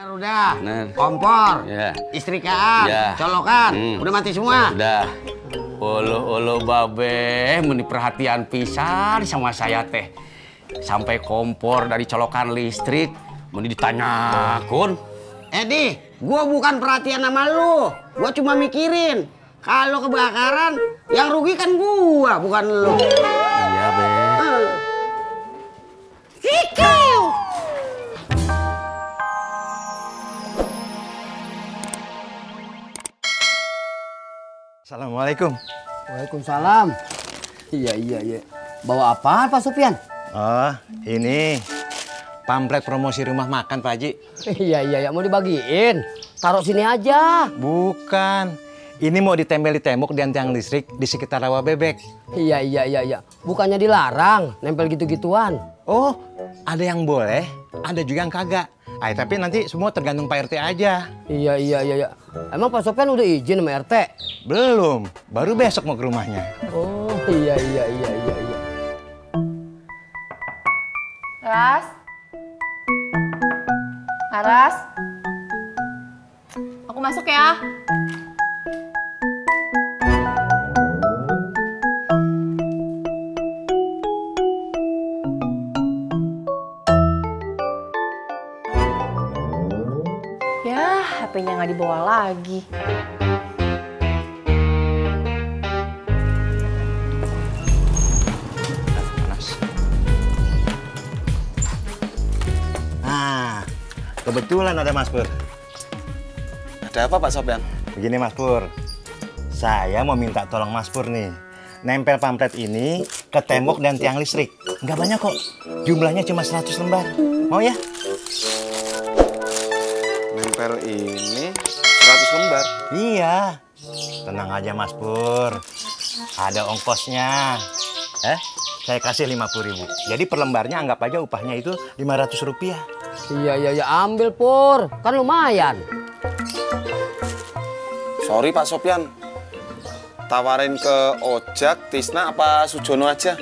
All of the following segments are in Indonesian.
Udah, Bener. kompor, Ya. istrikaan, Ya. colokan, udah mati semua. Udah. Olo babe, meni perhatian pisan sama saya teh. Sampai kompor dari colokan listrik, meni ditanyakan. Edi, gua bukan perhatian sama lu. Gua cuma mikirin. Kalau kebakaran, yang rugi kan gua, bukan lu. Iya, Be. Sikau! Assalamualaikum. Waalaikumsalam. Iya. Bawa apa Pak Sopyan? Oh, ini pamflet promosi rumah makan, Pak Haji. Iya, mau dibagiin. Taruh sini aja. Bukan. Ini mau ditempel di tembok di tiang listrik di sekitar rawa bebek. Iya. Bukannya dilarang nempel gitu-gituan. Oh, ada yang boleh, ada juga yang kagak. Tapi nanti semua tergantung Pak RT aja. Iya. Emang Pak Sopyan udah izin sama RT? Belum, baru besok mau ke rumahnya. Oh, iya. Laras, aku masuk ya. Ya, HP-nya nggak dibawa lagi. Panas. Nah, kebetulan ada Mas Pur. Ada apa Pak Sopyan? Begini Mas Pur, saya mau minta tolong Mas Pur nih. Nempel pamflet ini ke tembok dan tiang listrik. Nggak banyak kok, jumlahnya cuma 100 lembar. Mau ya? Nempel ini 100 lembar. Iya. Tenang aja Mas Pur, ada ongkosnya. Saya kasih 50.000. Jadi per lembarnya anggap aja upahnya itu 500 rupiah. Iya, ambil Pur. Kan lumayan. Sorry Pak Sopyan. Tawarin ke Ojak, Tisna, apa Sujono aja.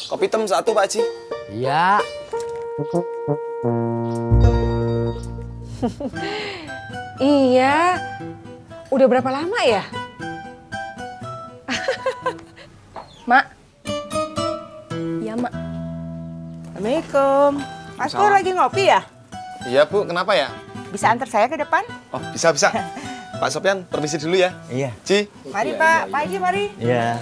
Kopi hitam satu Pak Haji. Iya. Iya, udah berapa lama ya? Mak. Iya, Mak. Assalamualaikum. Mas Pur lagi ngopi ya? Iya Bu, kenapa ya? Bisa antar saya ke depan? Oh bisa. Pak Sopyan, permisi dulu ya. Iya. Ji. Mari Pak, Pak Haji mari. Iya.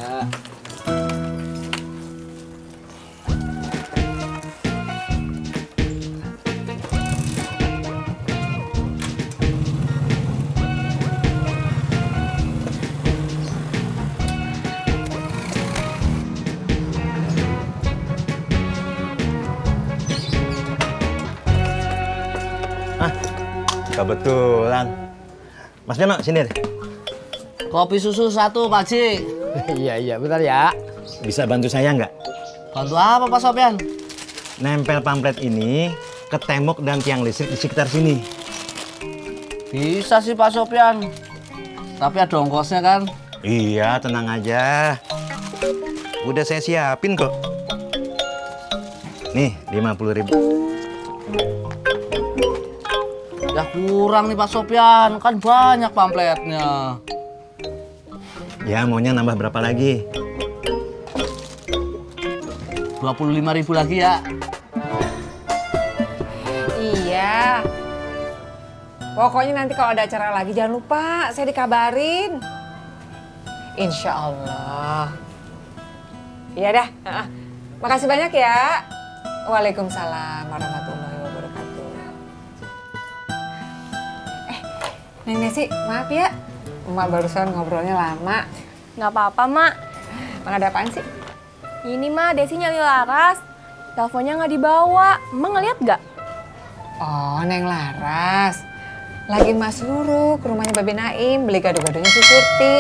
Kebetulan. Mas Beno, sini deh. Kopi susu 1 Pak Haji. Iya, bentar ya. Bisa bantu saya nggak? Bantu apa Pak Sopyan? Nempel pamflet ini ke tembok dan tiang listrik di sekitar sini. Bisa sih Pak Sopyan. Tapi ada ongkosnya kan? Iya, tenang aja. Udah saya siapin kok. Nih, 50.000. Ya kurang nih Pak Sopyan, kan banyak pamfletnya. Ya, maunya nambah berapa lagi? 25.000 lagi ya. Iya. Pokoknya nanti kalau ada acara lagi jangan lupa, saya dikabarin. Insya Allah. Iya dah. Makasih banyak ya. Waalaikumsalam warahmatullahi wabarakatuh. Neng Nesi, maaf ya. Emak barusan ngobrolnya lama. Nggak apa-apa, Mak. Emang ada apaan sih? Ini, Mak, Desi nyari Laras. Teleponnya nggak dibawa. Emang ngeliat nggak? Oh, Neng Laras. Lagi Mas Luru ke rumahnya Babe Naim beli gado-gadonya si Surti.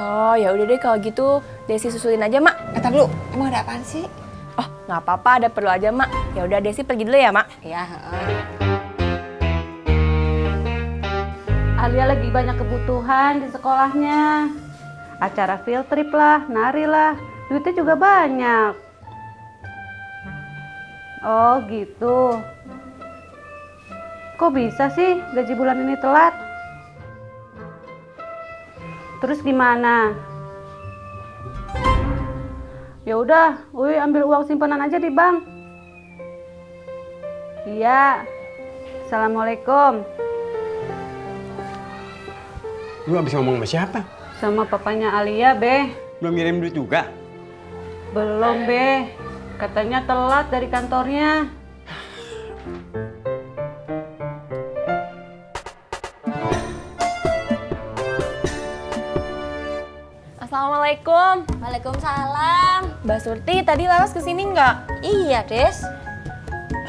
Oh, ya udah deh kalau gitu Desi susulin aja, Mak. Ntar dulu, emang ada apaan sih? Oh, nggak apa-apa, ada perlu aja, Mak. Ya udah Desi pergi dulu ya, Mak. Iya, Alia lagi banyak kebutuhan di sekolahnya. Acara field trip lah, nari lah, duitnya juga banyak. Oh gitu. Kok bisa sih gaji bulan ini telat? Terus gimana? Ya udah, Uy ambil uang simpanan aja di bank. Iya. Assalamualaikum. Lu habis ngomong sama siapa? Sama papanya Alia, Be. Belum ngirim duit juga? Belum, Be. Katanya telat dari kantornya. Assalamualaikum. Waalaikumsalam. Mbak Surti, tadi Laras kesini nggak? Iya, Des.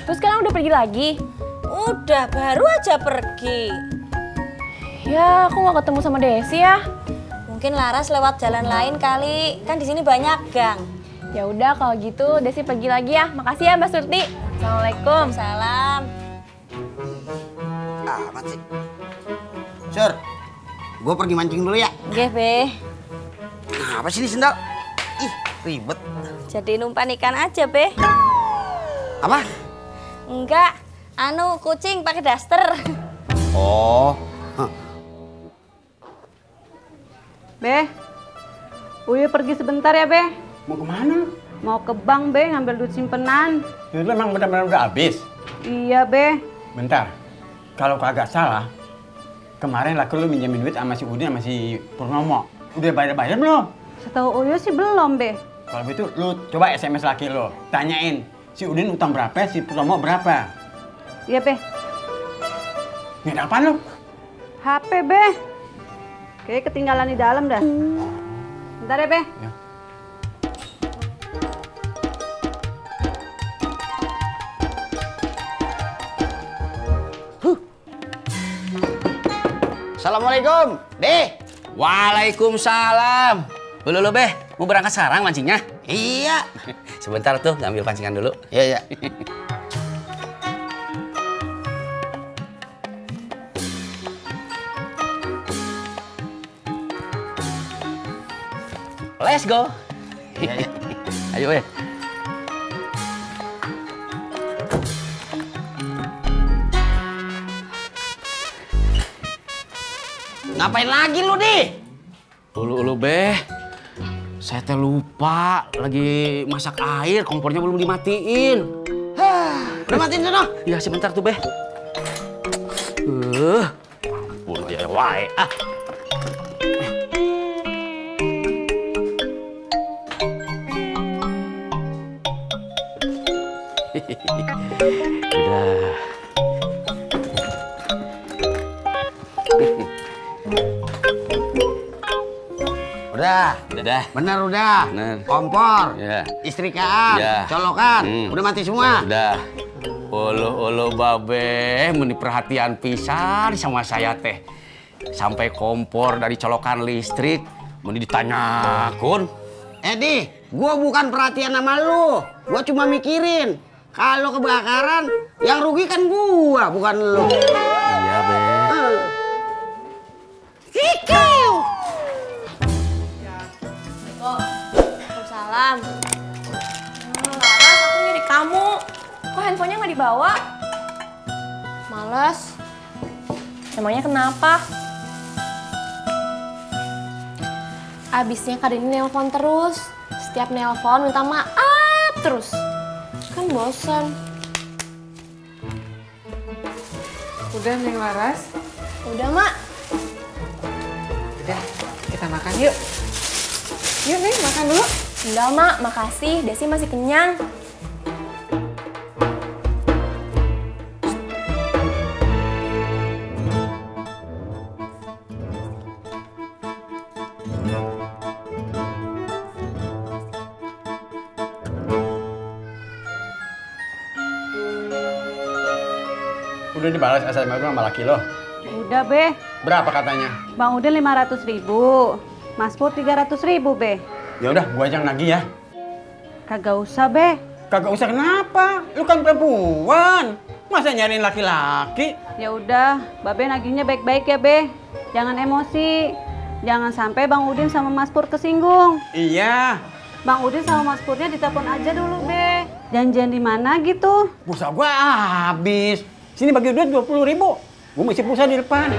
Terus sekarang udah pergi lagi? Udah, baru aja pergi. Ya, aku nggak ketemu sama Desi ya. Mungkin Laras lewat jalan lain kali. Kan di sini banyak gang. Ya udah, kalau gitu Desi pergi lagi ya. Makasih ya, Mbak Surti. Assalamualaikum. Salam. Amat sih. Sur, gue pergi mancing dulu ya. Nggih, Be. Apa sih ini sendal? Ih, ribet. Jadi numpan ikan aja, Be. Apa? Enggak, kucing pakai daster. Oh. Be, Uy pergi sebentar ya, Be. Mau kemana? Mau ke bank, Be, ngambil duit simpenan. Duit lu emang benar-benar udah habis? Iya, Be. Bentar, kalau kagak salah, kemarin laki lu minjemin duit sama si Udin sama si Purnomo. Udah bayar-bayar belum? Setahu Uy sih belum, Be. Kalau gitu lu coba SMS laki lu, tanyain si Udin utang berapa, si Purnomo berapa. Iya, Be. Ngeliat apaan lu? HP, Be. Kayaknya ketinggalan di dalam dah. Bentar ya, Be. Ya. Assalamualaikum, Deh. Waalaikumsalam. Lu Beh, mau berangkat sekarang mancingnya? Iya. Sebentar tuh, ngambil pancingan dulu. Iya, iya. Let's go. Iya, iya. Ayo, Beh. Ngapain lagi lu, Di? Ulu Beh. Saya teh lupa, lagi masak air, kompornya belum dimatiin. Udah matiin sono? Iya, sebentar tuh, Beh. Bunuh ya wae. Ah. Udah. Udah. Bener udah. Bener. Kompor. Ya. Istrikaan. Ya. Colokan. Udah mati semua. Udah. Olo babe, meni perhatian pisan sama saya teh. Sampai kompor dari colokan listrik, meni ditanyakan. Di, gua bukan perhatian sama lu. Gua cuma mikirin. Kalau kebakaran, yang rugi kan gua, bukan lu. Iya, Be. Hikiu. Waalaikumsalam. Laras, aku nyari kamu. Kok handphonenya nggak dibawa? Males. Emangnya kenapa? Abisnya Kak Denny nelpon terus. Setiap nelpon minta maaf terus. Kan bosan. Udah, Neng Laras? Udah, Mak. Udah, kita makan yuk. Yuk, Neng, makan dulu. Enggak, Mak. Makasih. Desi masih kenyang. Udah dibalas SMS lu sama laki lo? Udah, Be. Berapa katanya? Bang Udin 500.000. Mas Pur 300.000, Be. Ya udah, gua aja yang nagih ya. Kagak usah, Be. Kagak usah kenapa? Lu kan perempuan. Masa nyariin laki-laki? Ya udah, Babe nagihnya baik-baik ya, Be. Jangan emosi. Jangan sampai Bang Udin sama Mas Pur kesinggung. Iya. Bang Udin sama Mas Purnya ditelepon aja dulu, Be. Janjian di mana gitu? Pulsa gua habis. Sini bagi duit 20.000. Gue masih pulsa di depan.